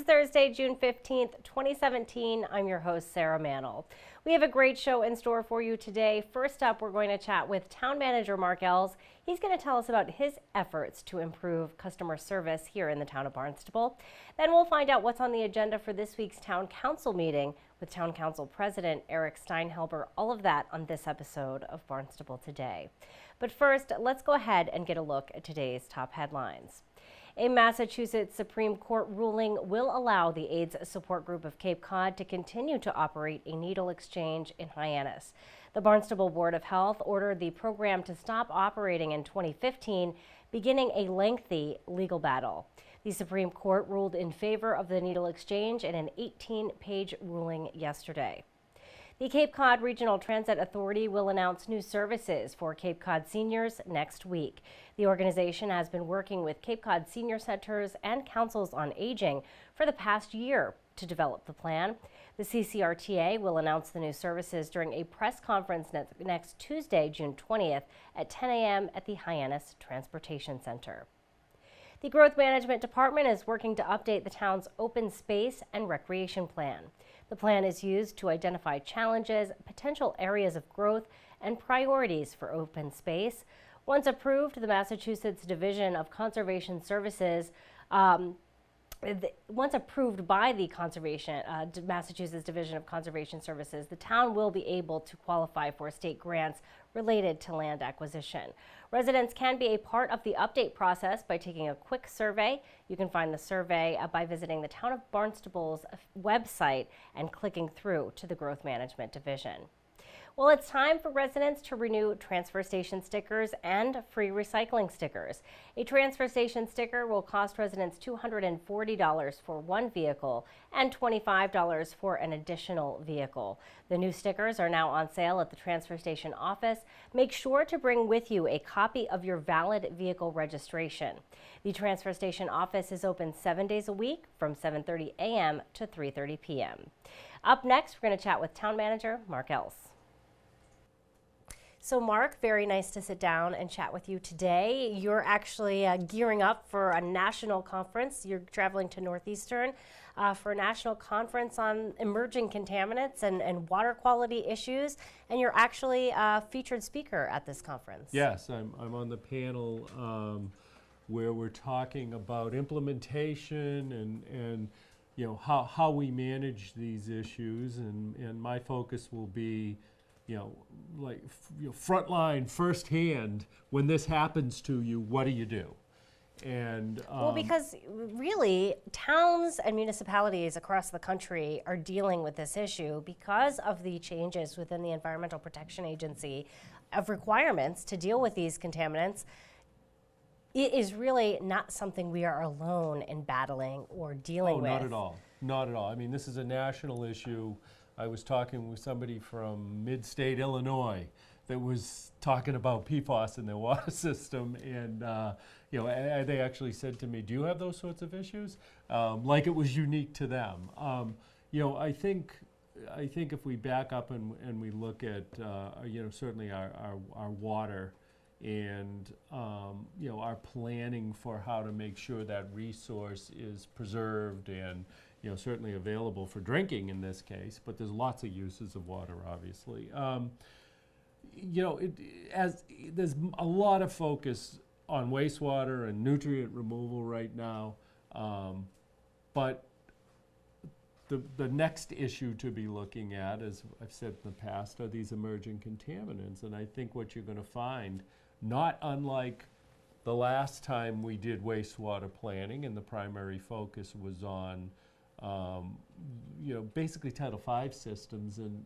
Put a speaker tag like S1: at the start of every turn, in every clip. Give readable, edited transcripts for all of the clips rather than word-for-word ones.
S1: Thursday, June 15th, 2017. I'm your host, Sarah Mantle. We have a great show in store for you today. First up, we're going to chat with Town Manager Mark Ells. He's going to tell us about his efforts to improve customer service here in the town of Barnstable. Then we'll find out what's on the agenda for this week's Town Council meeting with Town Council President Eric Steinhelber. All of that on this episode of Barnstable Today. But first, let's go ahead and get a look at today's top headlines. A Massachusetts Supreme Court ruling will allow the AIDS support group of Cape Cod to continue to operate a needle exchange in Hyannis. The Barnstable Board of Health ordered the program to stop operating in 2015, beginning a lengthy legal battle. The Supreme Court ruled in favor of the needle exchange in an 18-page ruling yesterday. The Cape Cod Regional Transit Authority will announce new services for Cape Cod seniors next week. The organization has been working with Cape Cod senior centers and councils on aging for the past year to develop the plan. The CCRTA will announce the new services during a press conference next Tuesday, June 20th at 10 a.m. at the Hyannis Transportation Center. The Growth Management Department is working to update the town's open space and recreation plan. The plan is used to identify challenges, potential areas of growth, and priorities for open space. Once approved, the Massachusetts Division of Conservation Services once approved by the Massachusetts Division of Conservation Services, the town will be able to qualify for state grants related to land acquisition. Residents can be a part of the update process by taking a quick survey. You can find the survey by visiting the Town of Barnstable's website and clicking through to the Growth Management Division. Well, it's time for residents to renew transfer station stickers and free recycling stickers. A transfer station sticker will cost residents $240 for one vehicle and $25 for an additional vehicle. The new stickers are now on sale at the transfer station office. Make sure to bring with you a copy of your valid vehicle registration. The transfer station office is open 7 days a week from 7:30 a.m. to 3:30 p.m. Up next, we're going to chat with Town Manager Mark Ells. So Mark, very nice to sit down and chat with you today. You're actually gearing up for a national conference. You're traveling to Northeastern for a national conference on emerging contaminants and water quality issues, and you're actually a featured speaker at this conference.
S2: Yes, I'm on the panel where we're talking about implementation and you know how we manage these issues, and my focus will be frontline, firsthand, when this happens to you, what do you do? And
S1: well, because really, towns and municipalities across the country are dealing with this issue because of the changes within the Environmental Protection Agency of requirements to deal with these contaminants. It is really not something we are alone in battling or dealing with.
S2: Not at all. Not at all. I mean, this is a national issue. I was talking with somebody from mid-state Illinois that was talking about PFAS in their water system, and they actually said to me, "Do you have those sorts of issues?" Like it was unique to them. I think if we back up and we look at certainly our water and our planning for how to make sure that resource is preserved and certainly available for drinking in this case, but there's lots of uses of water, obviously. There's a lot of focus on wastewater and nutrient removal right now, but the next issue to be looking at, as I've said in the past, are these emerging contaminants, and I think what you're going to find, not unlike the last time we did wastewater planning, and the primary focus was on basically Title V systems and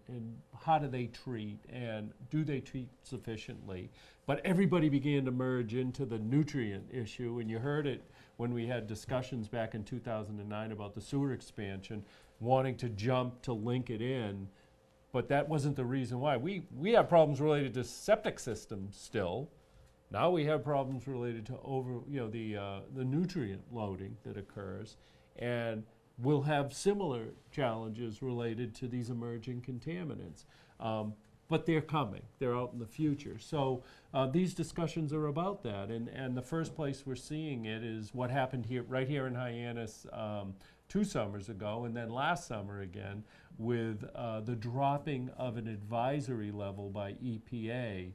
S2: how do they treat and do they treat sufficiently. But everybody began to merge into the nutrient issue, and you heard it when we had discussions back in 2009 about the sewer expansion, wanting to jump to link it in. But that wasn't the reason why. We have problems related to septic systems still. Now we have problems related to the nutrient loading that occurs, and we'll have similar challenges related to these emerging contaminants. But they're coming. They're out in the future. So these discussions are about that. And the first place we're seeing it is what happened here, right here in Hyannis 2 summers ago, and then last summer again with the dropping of an advisory level by EPA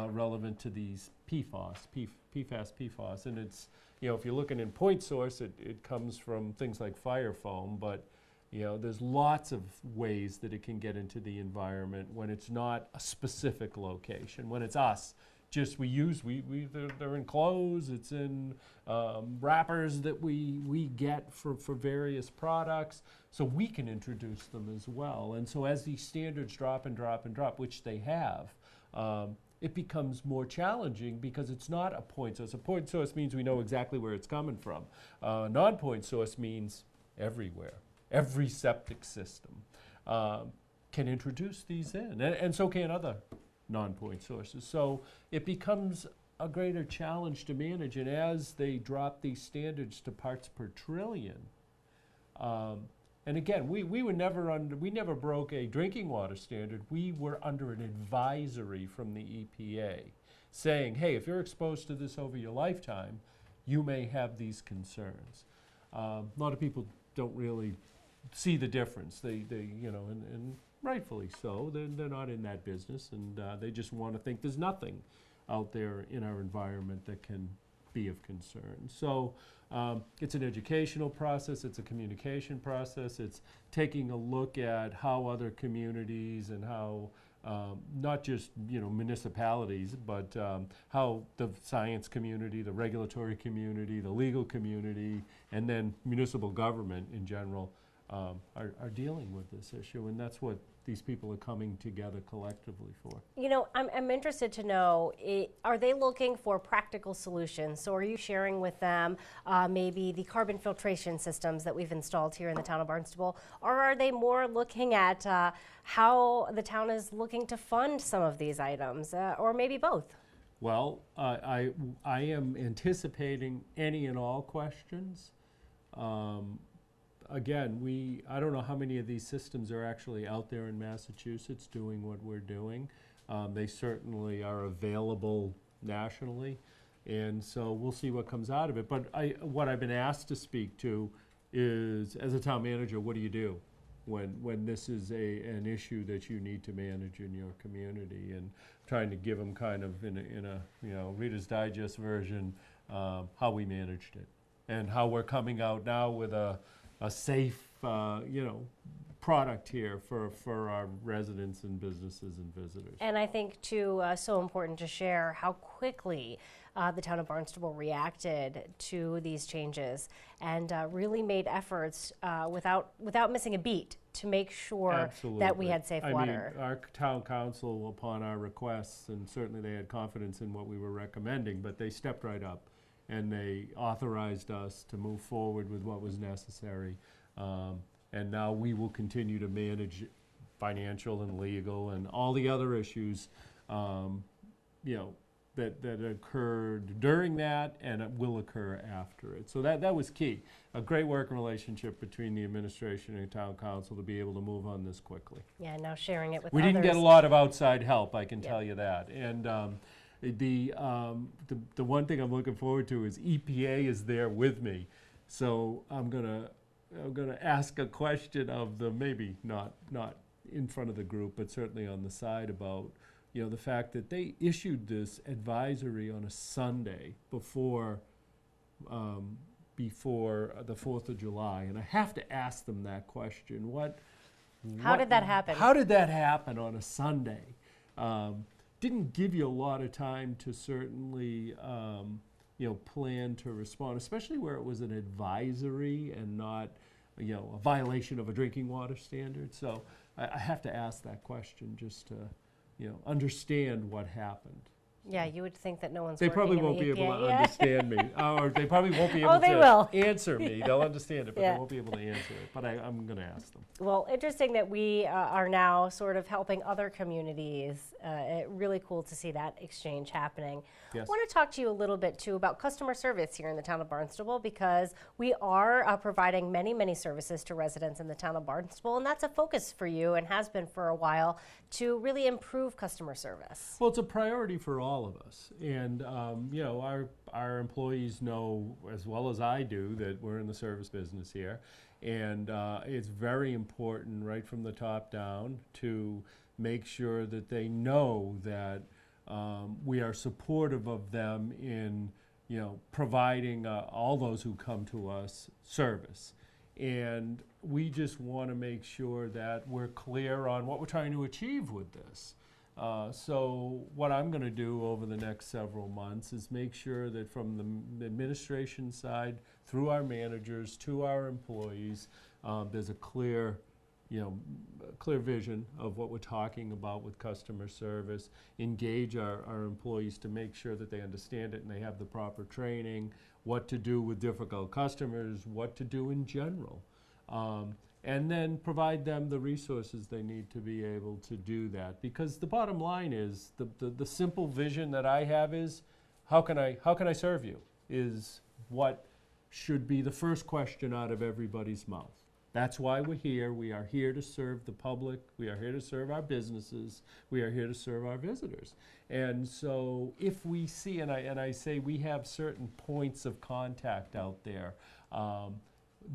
S2: relevant to these PFAS. And it's, if you're looking in point source, it comes from things like fire foam, but there's lots of ways that it can get into the environment when it's not a specific location, when it's us. Just they're in clothes, it's in wrappers that we get for various products, so we can introduce them as well. And so as these standards drop and drop and drop, which they have, it becomes more challenging because it's not a point source. A point source means we know exactly where it's coming from. Non-point source means everywhere. Every septic system can introduce these in, and so can other non-point sources. So it becomes a greater challenge to manage, and as they drop these standards to parts per trillion, and again, we never broke a drinking water standard. We were under an advisory from the EPA saying, hey, if you're exposed to this over your lifetime, you may have these concerns. A lot of people don't really see the difference. They and rightfully so. They're not in that business, and they just want to think there's nothing out there in our environment that can be of concern. So it's an educational process, it's a communication process, it's taking a look at how other communities and how not just municipalities, but how the science community, the regulatory community, the legal community, and then municipal government in general are dealing with this issue, and that's what these people are coming together collectively for.
S1: I'm interested to know, are they looking for practical solutions? So are you sharing with them maybe the carbon filtration systems that we've installed here in the town of Barnstable, or are they more looking at how the town is looking to fund some of these items, or maybe both?
S2: Well, I am anticipating any and all questions. Again, I don't know how many of these systems are actually out there in Massachusetts doing what we're doing. They certainly are available nationally, and so we'll see what comes out of it. But what I've been asked to speak to is, as a town manager, what do you do when this is an issue that you need to manage in your community? And trying to give them kind of in a Reader's Digest version how we managed it and how we're coming out now with a safe, product here for our residents and businesses and visitors.
S1: And I think, too, so important to share how quickly the town of Barnstable reacted to these changes and really made efforts without missing a beat to make sure
S2: Absolutely.
S1: that we had safe water.
S2: I mean, our town council, upon our requests, and certainly they had confidence in what we were recommending, but they stepped right up and they authorized us to move forward with what was necessary. And now we will continue to manage financial and legal and all the other issues, that occurred during that and it will occur after it. So that was key. A great working relationship between the administration and town council to be able to move on this quickly.
S1: Yeah, now sharing it with
S2: We
S1: others.
S2: didn't get a lot of outside help, I can tell you that. And the one thing I'm looking forward to is EPA is there with me. So I'm gonna ask a question of them, maybe not in front of the group, but certainly on the side, about the fact that they issued this advisory on a Sunday before the 4th of July, and I have to ask them that question.
S1: How did that happen?
S2: How did that happen on a Sunday? Didn't give you a lot of time to certainly plan to respond, especially where it was an advisory and not a violation of a drinking water standard. So I have to ask that question just to understand what happened.
S1: Yeah, you would think that no one's
S2: They
S1: working
S2: probably
S1: in the
S2: won't be able
S1: EPA.
S2: to understand me, or they probably won't be able
S1: Oh, they
S2: to
S1: will.
S2: answer me. They'll understand it, but
S1: Yeah.
S2: they won't be able to answer it. But I'm going to ask them.
S1: Well, interesting that we are now sort of helping other communities. Really cool to see that exchange happening.
S2: Yes.
S1: I want to talk to you a little bit, too, about customer service here in the town of Barnstable, because we are providing many, many services to residents in the town of Barnstable, and that's a focus for you and has been for a while, to really improve customer service.
S2: Well, it's a priority for all of us. And, our employees know as well as I do that we're in the service business here. And it's very important right from the top down to make sure that they know that we are supportive of them in, providing all those who come to us service. And we just want to make sure that we're clear on what we're trying to achieve with this. So what I'm going to do over the next several months is make sure that from the administration side, through our managers, to our employees, there's a clear vision of what we're talking about with customer service, engage our employees to make sure that they understand it and they have the proper training, what to do with difficult customers, what to do in general. And then provide them the resources they need to be able to do that. Because the bottom line is, the simple vision that I have is, how can I serve you? Is what should be the first question out of everybody's mouth. That's why we're here. We are here to serve the public. We are here to serve our businesses. We are here to serve our visitors. And so if we see, and I say we have certain points of contact out there,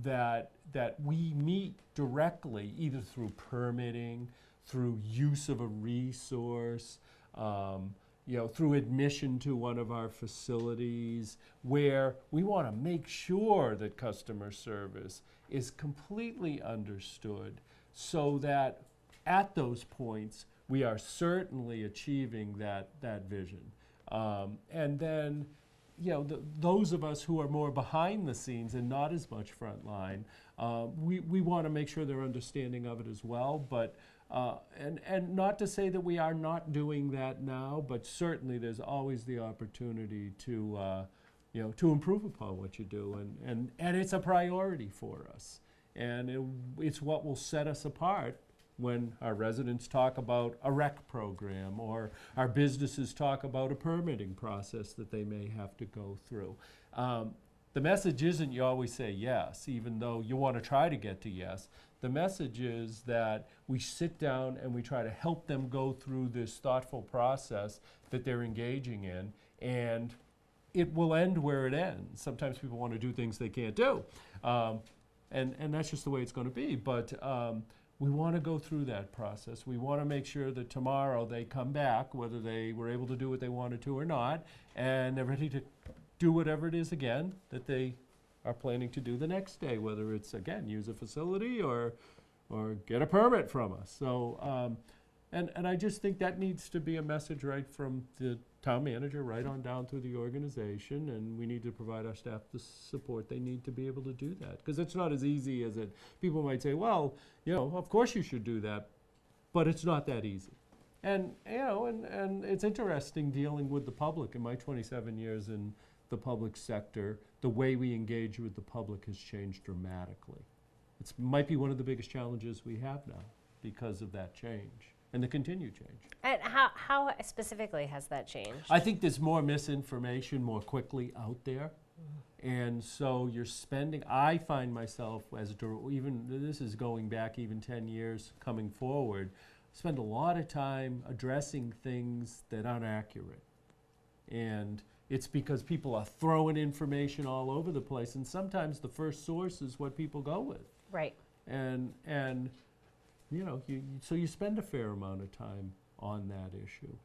S2: that we meet directly, either through permitting, through use of a resource, through admission to one of our facilities, where we want to make sure that customer service is completely understood, so that at those points we are certainly achieving that vision. And then, those of us who are more behind the scenes and not as much frontline, we want to make sure they're understanding of it as well. But and not to say that we are not doing that now, but certainly there's always the opportunity to to improve upon what you do, and it's a priority for us, and it's what will set us apart when our residents talk about a rec program, or our businesses talk about a permitting process that they may have to go through. The message isn't you always say yes, even though you want to try to get to yes. The message is that we sit down and we try to help them go through this thoughtful process that they're engaging in, and it will end where it ends. Sometimes people want to do things they can't do, and that's just the way it's going to be. But we want to go through that process. We want to make sure that tomorrow they come back, whether they were able to do what they wanted to or not, and they're ready to do whatever it is again that they are planning to do the next day, whether it's, again, use a facility or get a permit from us. So, and I just think that needs to be a message right from the town manager right on down through the organization, and we need to provide our staff the support they need to be able to do that. Because it's not as easy as it, people might say, well, of course you should do that, but it's not that easy. And, and it's interesting dealing with the public. In my 27 years in the public sector, the way we engage with the public has changed dramatically. It might be one of the biggest challenges we have now because of that change and the continued change.
S1: And how specifically has that changed?
S2: I think there's more misinformation more quickly out there. And so you're spending, I find myself, even this is going back even 10 years coming forward, spend a lot of time addressing things that aren't accurate. And it's because people are throwing information all over the place, and sometimes the first source is what people go with.
S1: Right.
S2: And so you spend a fair amount of time on that issue.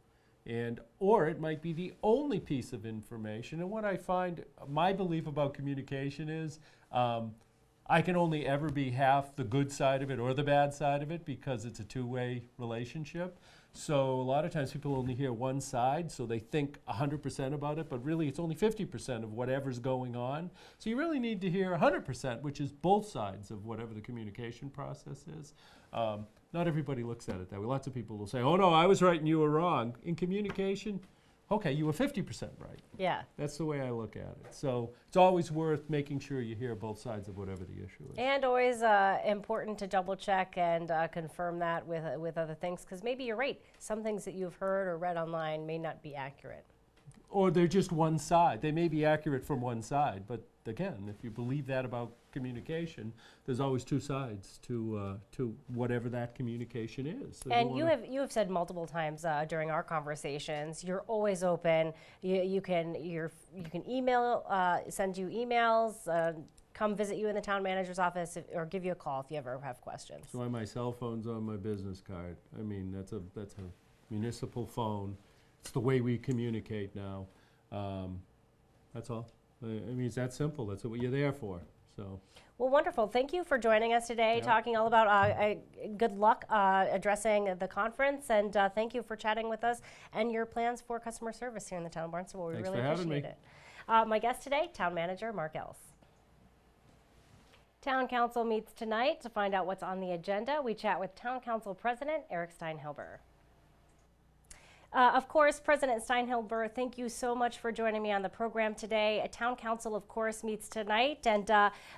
S2: Or it might be the only piece of information. And what I find, my belief about communication is, I can only ever be half the good side of it or the bad side of it, because it's a two-way relationship. So a lot of times people only hear one side, so they think 100% about it, but really it's only 50% of whatever's going on. So you really need to hear 100%, which is both sides of whatever the communication process is. Not everybody looks at it that way. Lots of people will say, oh no, I was right and you were wrong. In communication, okay, you were 50% right.
S1: Yeah.
S2: That's the way I look at it. So it's always worth making sure you hear both sides of whatever the issue is.
S1: And always important to double check and confirm that with other things, because maybe you're right. Some things that you've heard or read online may not be accurate.
S2: Or they're just one side. They may be accurate from one side, but again, if you believe that about communication, there's always two sides to whatever that communication is. So
S1: and you have said multiple times during our conversations, you're always open. You can email, send you emails, come visit you in the town manager's office or give you a call if you ever have questions.
S2: That's why my cell phone's on my business card. I mean, that's a municipal phone. It's the way we communicate now. That's all. I mean, it's that simple. That's what you're there for. So.
S1: Well, wonderful. Thank you for joining us today, talking all about good luck addressing the conference, and thank you for chatting with us and your plans for customer service here in the town of Barnstable. We
S2: Thanks
S1: really
S2: for having
S1: appreciate
S2: me.
S1: it. My guest today, Town Manager Mark Ells. Town Council meets tonight. To find out what's on the agenda, we chat with Town Council President Eric Steinhilber. Of course, President Steinhilber, thank you so much for joining me on the program today. Town Council, of course, meets tonight, and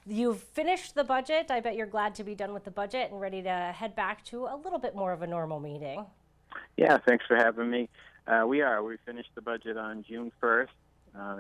S1: you've finished the budget. I bet you're glad to be done with the budget and ready to head back to a little bit more of a normal meeting.
S3: Yeah, thanks for having me. We finished the budget on June 1st.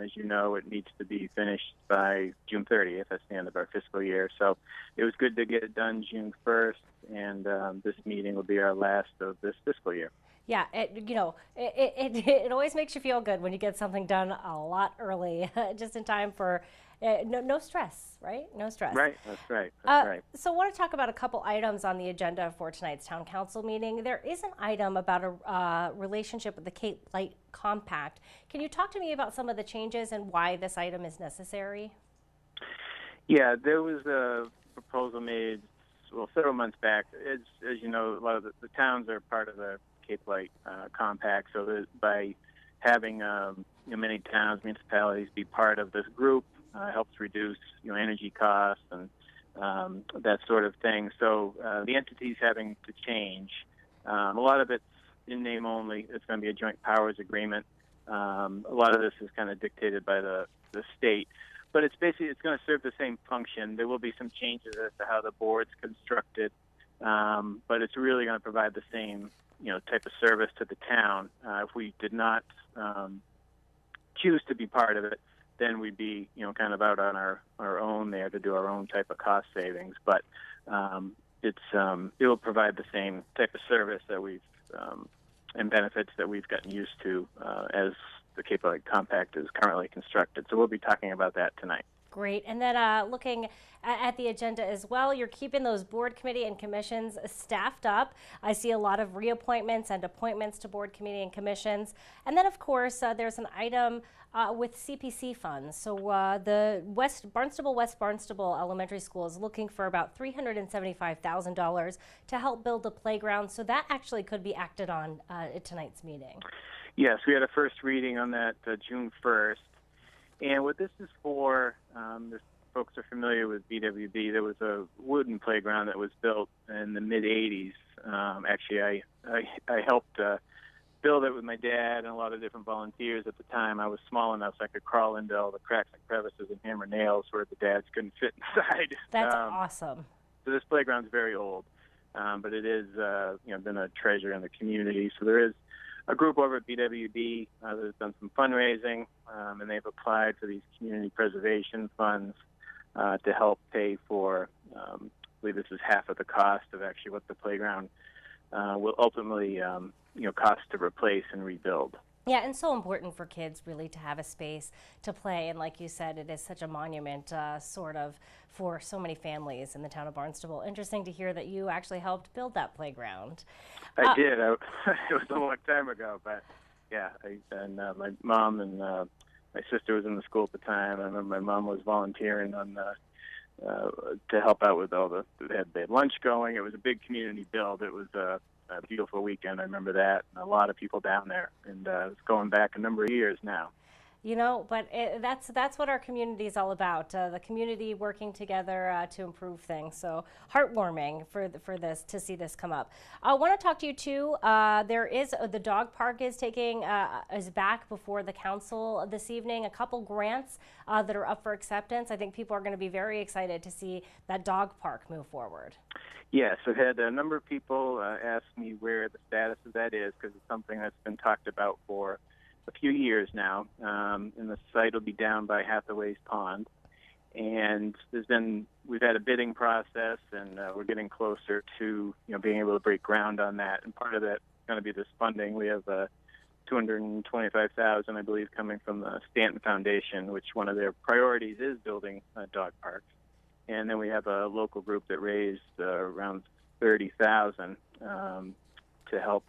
S3: As you know, it needs to be finished by June 30th. That's the end of our fiscal year. So it was good to get it done June 1st, and this meeting will be our last of this fiscal year.
S1: Yeah, it always makes you feel good when you get something done a lot early, just in time for no stress, right? No stress.
S3: Right, that's right. That's right.
S1: So I want to talk about a couple items on the agenda for tonight's town council meeting. There is an item about a relationship with the Cape Light Compact. Can you talk to me about some of the changes and why this item is necessary?
S3: Yeah, there was a proposal made several months back. As you know, a lot of the towns are part of the Cape Light Compact, so that by having many towns, municipalities be part of this group helps reduce energy costs and that sort of thing. So the entities having to change. A lot of it's in name only. It's going to be a joint powers agreement. A lot of this is kind of dictated by the state, but it's going to serve the same function. There will be some changes as to how the board's constructed, but it's really going to provide the same type of service to the town. If we did not choose to be part of it, then we'd be, kind of out on our own there to do our own type of cost savings. But it will provide the same type of service that we've and benefits that we've gotten used to as the Cape Light Compact is currently constructed. So we'll be talking about that tonight.
S1: Great. And then looking at the agenda as well, you're keeping those board committee and commissions staffed up. I see a lot of reappointments and appointments to board committee and commissions. And then, of course, there's an item with CPC funds. So the West Barnstable Elementary School is looking for about $375,000 to help build a playground. So that actually could be acted on at tonight's meeting.
S3: Yes, we had a first reading on that June 1st. And what this is for, if folks are familiar with BWB, there was a wooden playground that was built in the mid-'80s. Actually, I helped build it with my dad and a lot of different volunteers at the time. I was small enough so I could crawl into all the cracks and crevices and hammer nails where the dads couldn't fit inside.
S1: That's awesome.
S3: So this playground's very old, but it is been a treasure in the community. So there is a group over at BWB that's done some fundraising, and they've applied for these community preservation funds to help pay for, I believe this is half of the cost of actually what the playground will ultimately cost to replace and rebuild.
S1: Yeah, and so important for kids really to have a space to play. And like you said, it is such a monument sort of for so many families in the town of Barnstable. Interesting to hear that you actually helped build that playground.
S3: I did. It was a long time ago, but yeah, my mom and my sister was in the school at the time. I remember my mom was volunteering on to help out with all they had lunch going. It was a big community build. It was a beautiful weekend. I remember that. A lot of people down there, and it's going back a number of years now.
S1: But that's what our community is all about. The community working together to improve things. So heartwarming for this to see this come up. I want to talk to you too. There is the dog park is back before the council this evening. A couple grants that are up for acceptance. I think people are going to be very excited to see that dog park move forward.
S3: Yes, I've had a number of people ask me where the status of that is, because it's something that's been talked about for a few years now, and the site will be down by Hathaway's Pond. And we've had a bidding process, and we're getting closer to being able to break ground on that. And part of that is going to be this funding. We have $225,000, I believe, coming from the Stanton Foundation, which one of their priorities is building dog parks. and then we have a local group that raised around 30,000 to help,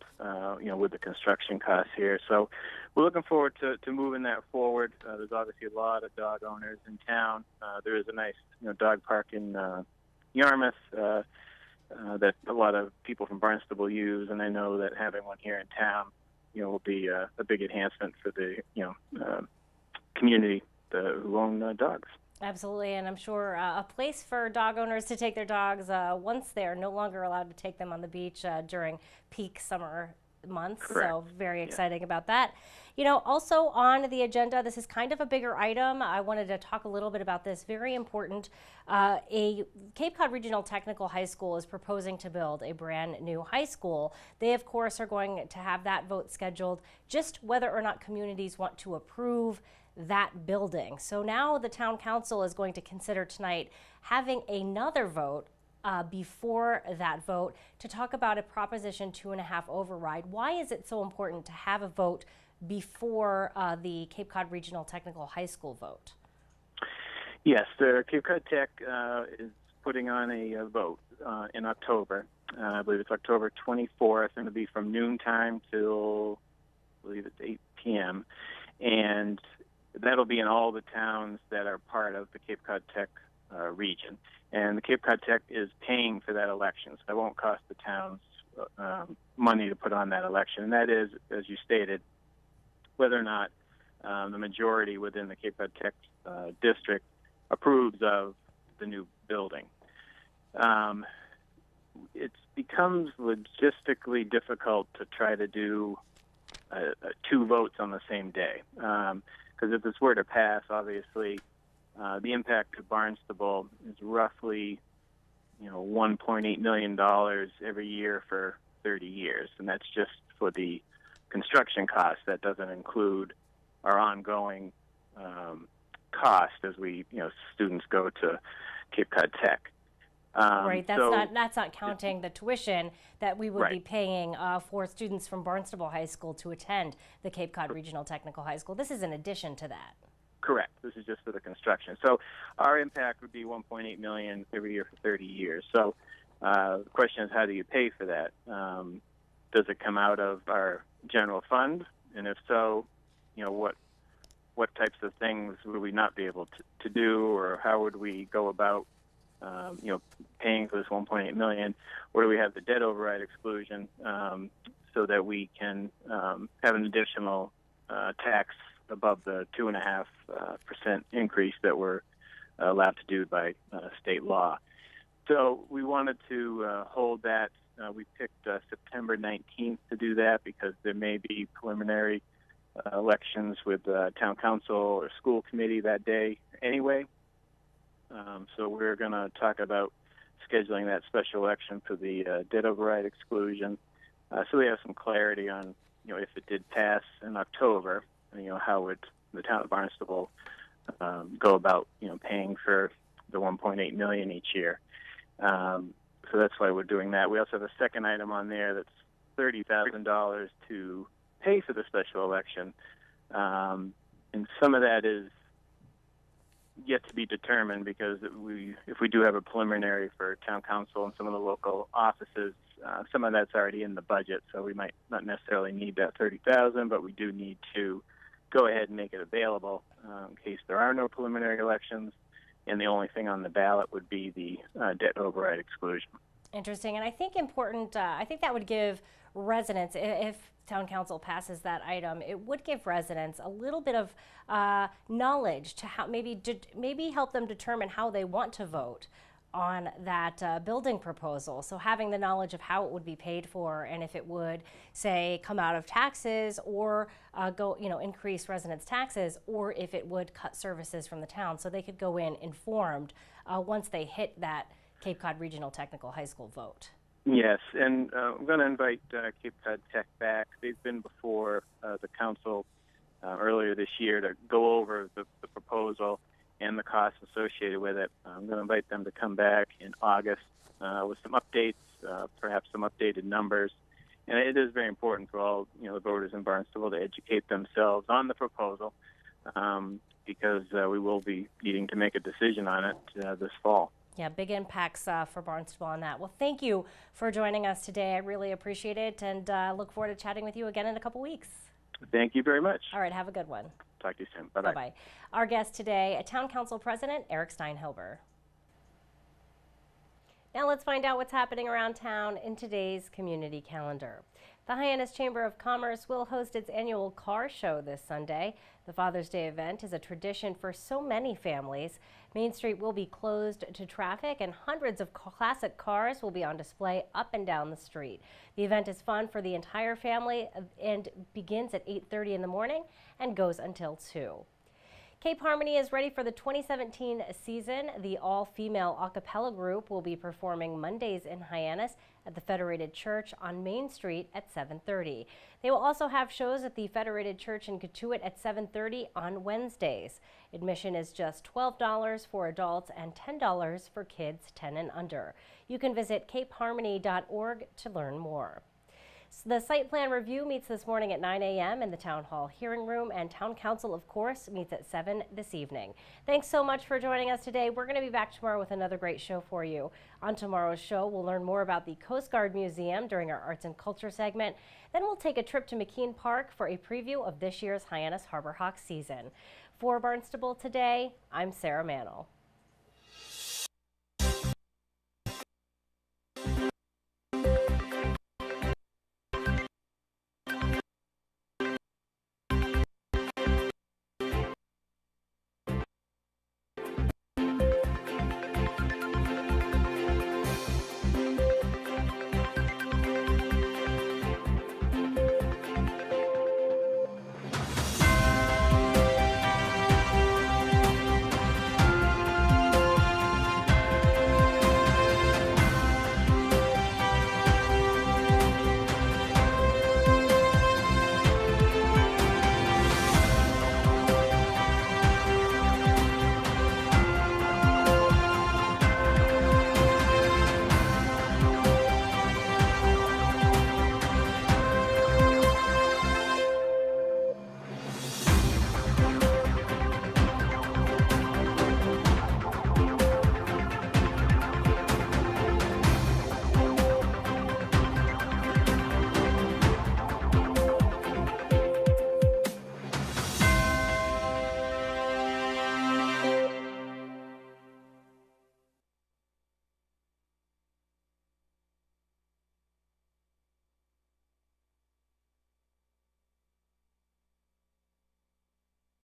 S3: with the construction costs here. So we're looking forward to moving that forward. There's obviously a lot of dog owners in town. There is a nice, dog park in Yarmouth that a lot of people from Barnstable use, and I know that having one here in town, will be a big enhancement for the, community who own dogs.
S1: Absolutely, and I'm sure a place for dog owners to take their dogs once they're no longer allowed to take them on the beach during peak summer months.
S3: Correct.
S1: So very exciting about that. Also on the agenda, this is kind of a bigger item. I wanted to talk a little bit about this. Very important. A Cape Cod Regional Technical High School is proposing to build a brand new high school. They, of course, are going to have that vote scheduled, just whether or not communities want to approve that building. So now the town council is going to consider tonight having another vote before that vote to talk about a Proposition 2.5 override. Why is it so important to have a vote before the Cape Cod Regional Technical High School vote?
S3: Yes, the Cape Cod Tech is putting on a vote in October. I believe it's October 24th, and it'll be from noontime till, I believe it's 8 p.m. And that'll be in all the towns that are part of the Cape Cod Tech region. And the Cape Cod Tech is paying for that election, so it won't cost the towns money to put on that election. And that is, as you stated, whether or not the majority within the Cape Cod Tech district approves of the new building. It becomes logistically difficult to try to do two votes on the same day. Because if this were to pass, obviously, the impact to Barnstable is roughly, $1.8 million every year for 30 years, and that's just for the construction costs. That doesn't include our ongoing cost as we, students go to Cape Cod Tech.
S1: Right, that's not counting the tuition that we would be paying for students from Barnstable High School to attend the Cape Cod Regional Technical High School. This is in addition to that.
S3: Correct. This is just for the construction. So our impact would be $1.8 million every year for 30 years. So the question is, how do you pay for that? Does it come out of our general fund? And if so, what types of things would we not be able to do, or how would we go about paying for this $1.8 million? Or do we have the debt override exclusion so that we can have an additional tax above the 2.5% increase that we're allowed to do by state law? So we wanted to hold that. We picked September 19th to do that because there may be preliminary elections with town council or school committee that day anyway. So we're going to talk about scheduling that special election for the debt override exclusion. So we have some clarity on, if it did pass in October, how would the town of Barnstable go about, paying for the $1.8 million each year. So that's why we're doing that. We also have a second item on there that's $30,000 to pay for the special election. And some of that is yet to be determined because if we do have a preliminary for town council and some of the local offices, some of that's already in the budget, so we might not necessarily need that $30,000, but we do need to go ahead and make it available in case there are no preliminary elections, and the only thing on the ballot would be the debt override exclusion.
S1: Interesting, and I think important, I think that would give residents, if town council passes that item, it would give residents a little bit of knowledge to how maybe help them determine how they want to vote on that building proposal. So having the knowledge of how it would be paid for, and if it would, say, come out of taxes or increase residents' taxes, or if it would cut services from the town, so they could go in informed once they hit that Cape Cod Regional Technical High School vote.
S3: Yes, and I'm going to invite Cape Cod Tech back. They've been before the council earlier this year to go over the proposal and the costs associated with it. I'm going to invite them to come back in August with some updates, perhaps some updated numbers. And it is very important for all the voters in Barnstable to educate themselves on the proposal because we will be needing to make a decision on it this fall.
S1: Yeah, big impacts for Barnstable on that. Well, thank you for joining us today. I really appreciate it, and look forward to chatting with you again in a couple weeks.
S3: Thank you very much.
S1: All right, have a good one.
S3: Talk to you soon. Bye-bye.
S1: Bye-bye. Our guest today, Town Council President Eric Steinhilber. Now let's find out what's happening around town in today's community calendar. The Hyannis Chamber of Commerce will host its annual car show this Sunday. The Father's Day event is a tradition for so many families. Main Street will be closed to traffic and hundreds of classic cars will be on display up and down the street. The event is fun for the entire family and begins at 8:30 in the morning and goes until 2. Cape Harmony is ready for the 2017 season. The all-female a cappella group will be performing Mondays in Hyannis at the Federated Church on Main Street at 7:30. They will also have shows at the Federated Church in Cotuit at 7:30 on Wednesdays. Admission is just $12 for adults and $10 for kids 10 and under. You can visit capeharmony.org to learn more. The site plan review meets this morning at 9 a.m. in the Town Hall hearing room, and Town Council, of course, meets at 7 this evening. Thanks so much for joining us today. We're going to be back tomorrow with another great show for you. On tomorrow's show, we'll learn more about the Coast Guard Museum during our Arts and Culture segment. Then we'll take a trip to McKean Park for a preview of this year's Hyannis Harbor Hawk season. For Barnstable Today, I'm Sarah Mannel.